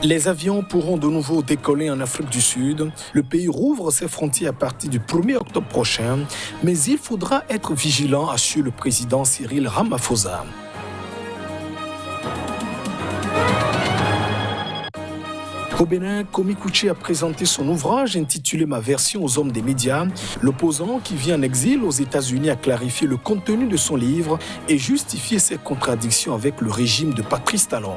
Les avions pourront de nouveau décoller en Afrique du Sud. Le pays rouvre ses frontières à partir du 1er octobre prochain, mais il faudra être vigilant, assure le président Cyril Ramaphosa. Au Bénin, Komi Kouché a présenté son ouvrage intitulé « Ma version aux hommes des médias ». L'opposant qui vit en exil aux États-Unis a clarifié le contenu de son livre et justifié ses contradictions avec le régime de Patrice Talon.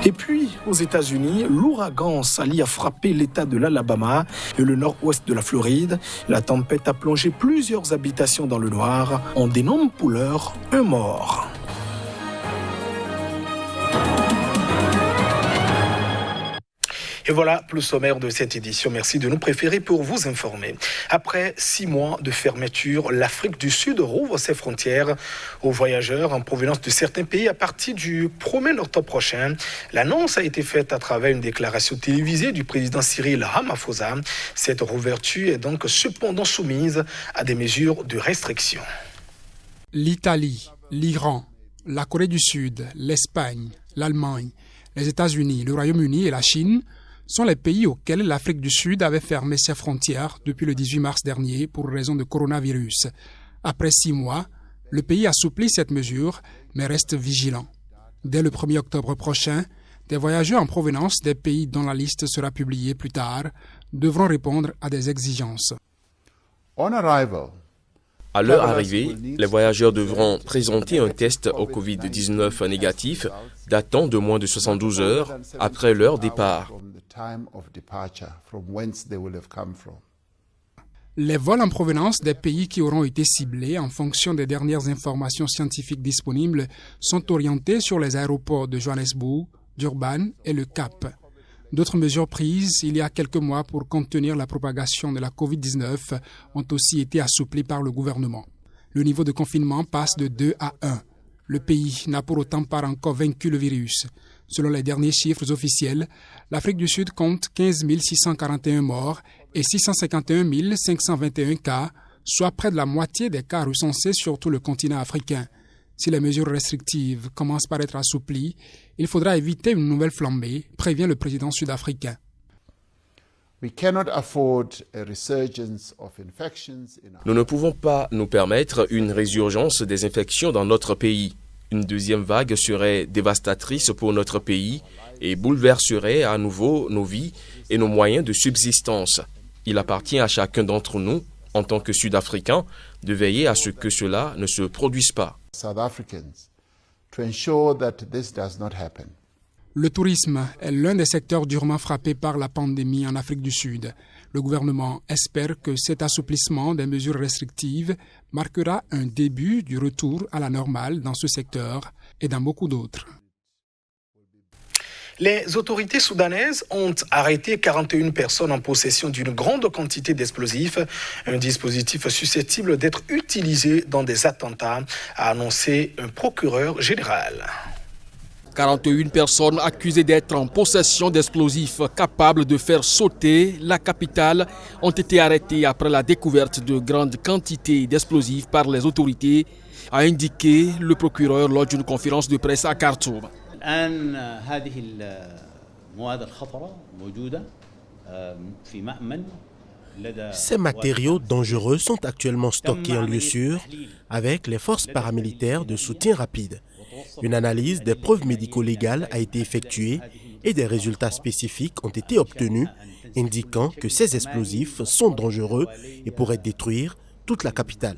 Et puis, aux États-Unis, l'ouragan Sally a frappé l'État de l'Alabama et le nord-ouest de la Floride. La tempête a plongé plusieurs habitations dans le noir. On dénomme pour l'heure un mort. Et voilà pour le sommaire de cette édition. Merci de nous préférer pour vous informer. Après 6 mois de fermeture, l'Afrique du Sud rouvre ses frontières aux voyageurs en provenance de certains pays à partir du 1er octobre prochain. L'annonce a été faite à travers une déclaration télévisée du président Cyril Ramaphosa. Cette rouverture est donc cependant soumise à des mesures de restriction. L'Italie, l'Iran, la Corée du Sud, l'Espagne, l'Allemagne, les États-Unis, le Royaume-Uni et la Chine sont les pays auxquels l'Afrique du Sud avait fermé ses frontières depuis le 18 mars dernier pour raison de coronavirus. Après 6 mois, le pays assouplit cette mesure, mais reste vigilant. Dès le 1er octobre prochain, des voyageurs en provenance des pays dont la liste sera publiée plus tard devront répondre à des exigences. À leur arrivée, les voyageurs devront présenter un test au Covid-19 négatif datant de moins de 72 heures après leur départ. Les vols en provenance des pays qui auront été ciblés en fonction des dernières informations scientifiques disponibles sont orientés sur les aéroports de Johannesburg, Durban et le Cap. D'autres mesures prises il y a quelques mois pour contenir la propagation de la Covid-19 ont aussi été assouplies par le gouvernement. Le niveau de confinement passe de 2 à 1. Le pays n'a pour autant pas encore vaincu le virus. Selon les derniers chiffres officiels, l'Afrique du Sud compte 15 641 morts et 651 521 cas, soit près de la moitié des cas recensés sur tout le continent africain. Si les mesures restrictives commencent par être assouplies, il faudra éviter une nouvelle flambée, prévient le président sud-africain. Nous ne pouvons pas nous permettre une résurgence des infections dans notre pays. Une deuxième vague serait dévastatrice pour notre pays et bouleverserait à nouveau nos vies et nos moyens de subsistance. Il appartient à chacun d'entre nous, en tant que Sud-Africains, de veiller à ce que cela ne se produise pas. Le tourisme est l'un des secteurs durement frappés par la pandémie en Afrique du Sud. Le gouvernement espère que cet assouplissement des mesures restrictives marquera un début du retour à la normale dans ce secteur et dans beaucoup d'autres. Les autorités soudanaises ont arrêté 41 personnes en possession d'une grande quantité d'explosifs, un dispositif susceptible d'être utilisé dans des attentats, a annoncé un procureur général. 41 personnes accusées d'être en possession d'explosifs capables de faire sauter la capitale ont été arrêtées après la découverte de grandes quantités d'explosifs par les autorités, a indiqué le procureur lors d'une conférence de presse à Khartoum. Ces matériaux dangereux sont actuellement stockés en lieu sûr avec les forces paramilitaires de soutien rapide. Une analyse des preuves médico-légales a été effectuée et des résultats spécifiques ont été obtenus indiquant que ces explosifs sont dangereux et pourraient détruire toute la capitale.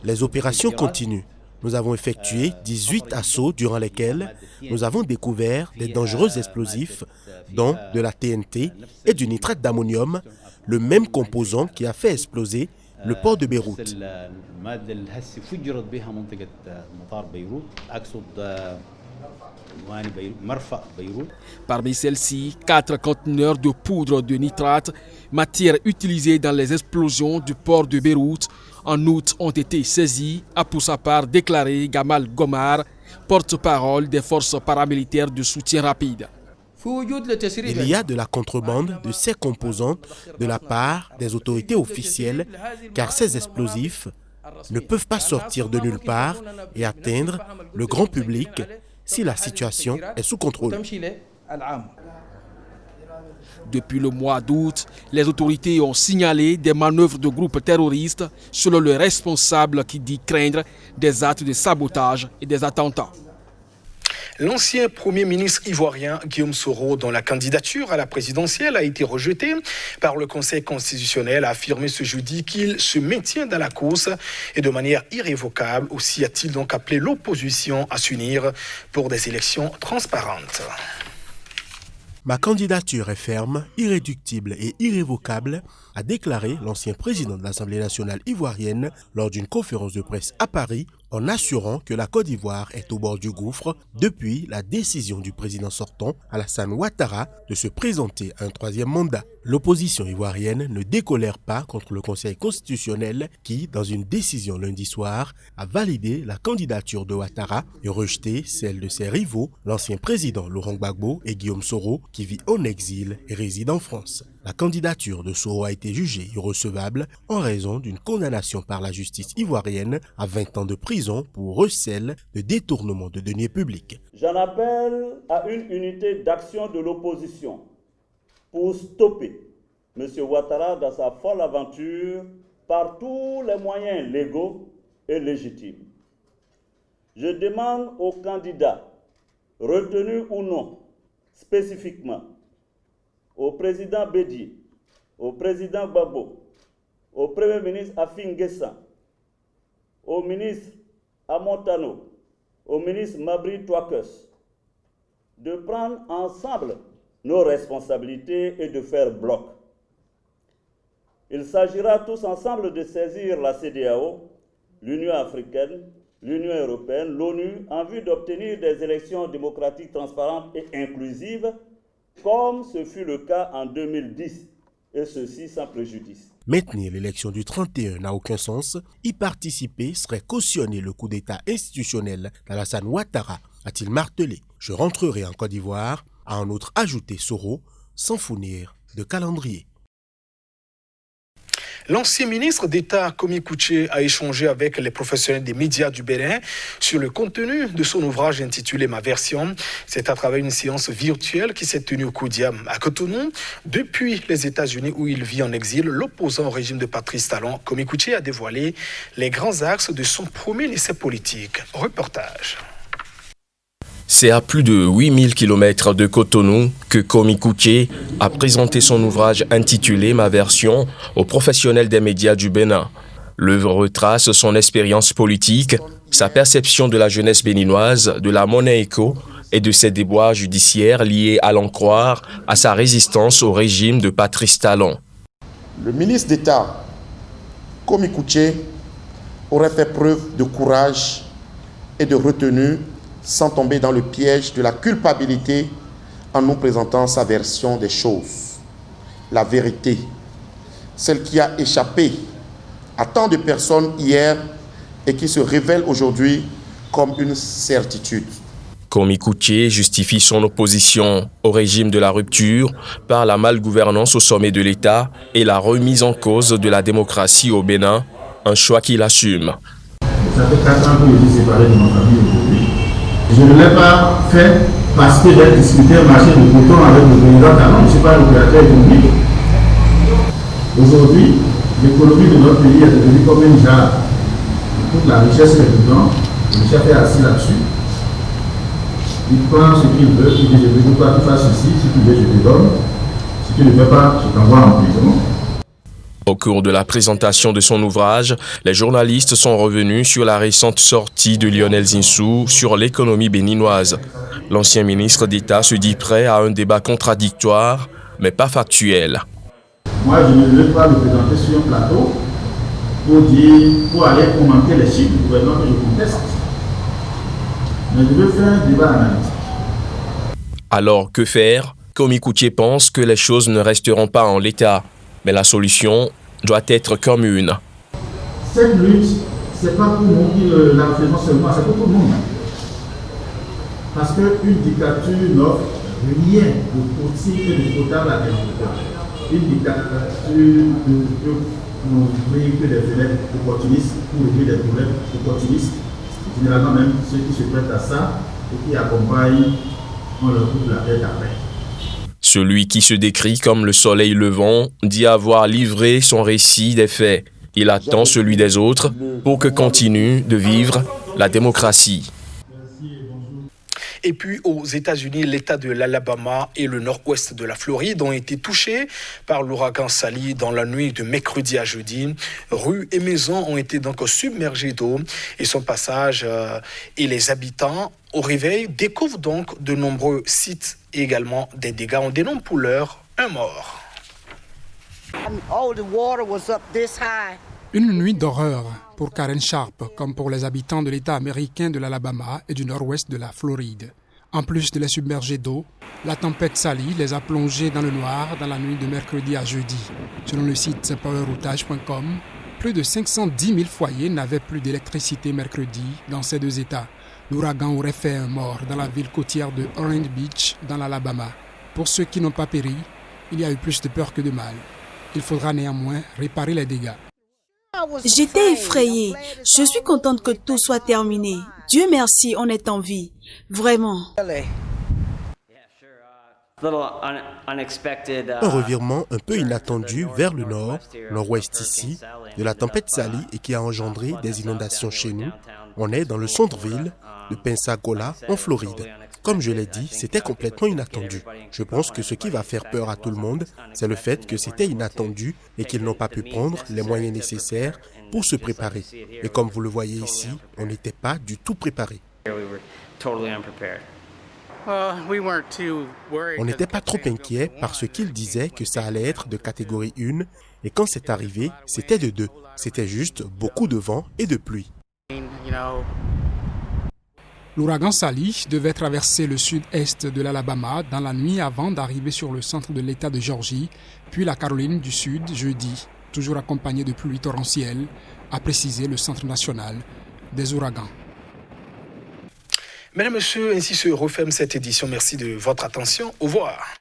Les opérations continuent. Nous avons effectué 18 assauts durant lesquels nous avons découvert des dangereux explosifs, dont de la TNT et du nitrate d'ammonium, le même composant qui a fait exploser le port de Beyrouth. Parmi celles-ci, 4 conteneurs de poudre de nitrate, matière utilisée dans les explosions du port de Beyrouth, en août ont été saisis, a pour sa part déclaré Gamal Gomar, porte-parole des forces paramilitaires de soutien rapide. Il y a de la contrebande de ces composants de la part des autorités officielles, car ces explosifs ne peuvent pas sortir de nulle part et atteindre le grand public si la situation est sous contrôle. Depuis le mois d'août, les autorités ont signalé des manœuvres de groupes terroristes selon le responsable qui dit craindre des actes de sabotage et des attentats. L'ancien Premier ministre ivoirien Guillaume Soro, dont la candidature à la présidentielle a été rejetée par le Conseil constitutionnel, a affirmé ce jeudi qu'il se maintient dans la course et de manière irrévocable. Aussi a-t-il donc appelé l'opposition à s'unir pour des élections transparentes. Ma candidature est ferme, irréductible et irrévocable, a déclaré l'ancien président de l'Assemblée nationale ivoirienne lors d'une conférence de presse à Paris, en assurant que la Côte d'Ivoire est au bord du gouffre depuis la décision du président sortant, Alassane Ouattara, de se présenter à un troisième mandat. L'opposition ivoirienne ne décolère pas contre le Conseil constitutionnel qui, dans une décision lundi soir, a validé la candidature de Ouattara et rejeté celle de ses rivaux, l'ancien président Laurent Gbagbo et Guillaume Soro, qui vit en exil et réside en France. La candidature de Soro a été jugée irrecevable en raison d'une condamnation par la justice ivoirienne à 20 ans de prison pour recel de détournement de deniers publics. J'en appelle à une unité d'action de l'opposition pour stopper M. Ouattara dans sa folle aventure par tous les moyens légaux et légitimes. Je demande aux candidats, retenus ou non, spécifiquement, au président Bédi, au président Gbagbo, au premier ministre Afin Guessan, au ministre Amontano, au ministre Mabri Touakes, de prendre ensemble nos responsabilités et de faire bloc. Il s'agira tous ensemble de saisir la CEDEAO, l'Union africaine, l'Union européenne, l'ONU, en vue d'obtenir des élections démocratiques transparentes et inclusives, comme ce fut le cas en 2010, et ceci sans préjudice. Maintenir l'élection du 31 n'a aucun sens. Y participer serait cautionner le coup d'État institutionnel d'Alassane Ouattara, a-t-il martelé. Je rentrerai en Côte d'Ivoire, a en outre ajouté Soro, sans fournir de calendrier. L'ancien ministre d'État Komi Kouché a échangé avec les professionnels des médias du Bénin sur le contenu de son ouvrage intitulé Ma version. C'est à travers une séance virtuelle qui s'est tenue au Koudiam à Cotonou. Depuis les États-Unis où il vit en exil, l'opposant au régime de Patrice Talon, Komi Kouché a dévoilé les grands axes de son premier essai politique. Reportage. C'est à plus de 8000 km de Cotonou que Komi Kouché a présenté son ouvrage intitulé Ma version aux professionnels des médias du Bénin. L'œuvre retrace son expérience politique, sa perception de la jeunesse béninoise, de la monnaie éco et de ses déboires judiciaires liés à l'en croire à sa résistance au régime de Patrice Talon. Le ministre d'État Komi Kouché aurait fait preuve de courage et de retenue sans tomber dans le piège de la culpabilité en nous présentant sa version des choses. La vérité, celle qui a échappé à tant de personnes hier et qui se révèle aujourd'hui comme une certitude. Komi Kouché justifie son opposition au régime de la rupture par la malgouvernance au sommet de l'État et la remise en cause de la démocratie au Bénin, un choix qu'il assume. Ça fait 4 ans que je suis séparé de ma famille aujourd'hui. Je ne l'ai pas fait parce que j'ai discuté un marché de coton avec le président Talon. Je ne suis pas un opérateur économique. Aujourd'hui, l'économie de notre pays est devenue comme une jarre. Toute la richesse est dedans. Le chef est assis là-dessus. Il prend ce qu'il veut. Il dit je veux que tu fasses ceci. Si tu veux, je te donne. Si tu ne veux pas, je t'envoie en prison. Au cours de la présentation de son ouvrage, les journalistes sont revenus sur la récente sortie de Lionel Zinsou sur l'économie béninoise. L'ancien ministre d'État se dit prêt à un débat contradictoire, mais pas factuel. Moi, je ne veux pas le présenter sur un plateau pour aller commenter les chiffres du gouvernement que je conteste. Mais je veux faire un débat analytique. Alors, que faire? Komi Kouché pense que les choses ne resteront pas en l'état. Mais la solution doit être commune. Cette lutte, ce n'est pas pour nous qui la faisons seulement, c'est pour tout le monde. Parce qu'une dictature n'offre rien de possible et de potable à des gens. Une dictature n'ouvrir que des fenêtres opportunistes pour régler des problèmes opportunistes. Généralement même ceux qui se prêtent à ça et qui accompagnent, on leur coupe la tête après. Celui qui se décrit comme le soleil levant dit avoir livré son récit des faits. Il attend celui des autres pour que continue de vivre la démocratie. Et puis aux États-Unis, l'État de l'Alabama et le nord-ouest de la Floride ont été touchés par l'ouragan Sally dans la nuit de mercredi à jeudi. Rues et maisons ont été donc submergées d'eau et son passage et les habitants au réveil découvrent donc de nombreux sites et également des dégâts. On dénombre pour l'heure un mort. Une nuit d'horreur pour Karen Sharp, comme pour les habitants de l'État américain de l'Alabama et du nord-ouest de la Floride. En plus de les submerger d'eau, la tempête Sally les a plongés dans le noir dans la nuit de mercredi à jeudi. Selon le site powerroutage.com, plus de 510 000 foyers n'avaient plus d'électricité mercredi dans ces deux États. L'ouragan aurait fait un mort dans la ville côtière de Orange Beach, dans l'Alabama. Pour ceux qui n'ont pas péri, il y a eu plus de peur que de mal. Il faudra néanmoins réparer les dégâts. J'étais effrayée. Je suis contente que tout soit terminé. Dieu merci, on est en vie. Vraiment. Un revirement un peu inattendu vers le nord, nord-ouest ici, de la tempête Sally et qui a engendré des inondations chez nous. On est dans le centre-ville de Pensacola, en Floride. Comme je l'ai dit, c'était complètement inattendu. Je pense que ce qui va faire peur à tout le monde, c'est le fait que c'était inattendu et qu'ils n'ont pas pu prendre les moyens nécessaires pour se préparer. Et comme vous le voyez ici, on n'était pas du tout préparé. On n'était pas trop inquiet parce qu'ils disaient que ça allait être de catégorie 1 et quand c'est arrivé, c'était de 2. C'était juste beaucoup de vent et de pluie. L'ouragan Sally devait traverser le sud-est de l'Alabama dans la nuit avant d'arriver sur le centre de l'État de Géorgie, puis la Caroline du Sud jeudi, toujours accompagné de pluies torrentielles, a précisé le Centre national des ouragans. Mesdames, Messieurs, ainsi se referme cette édition. Merci de votre attention. Au revoir.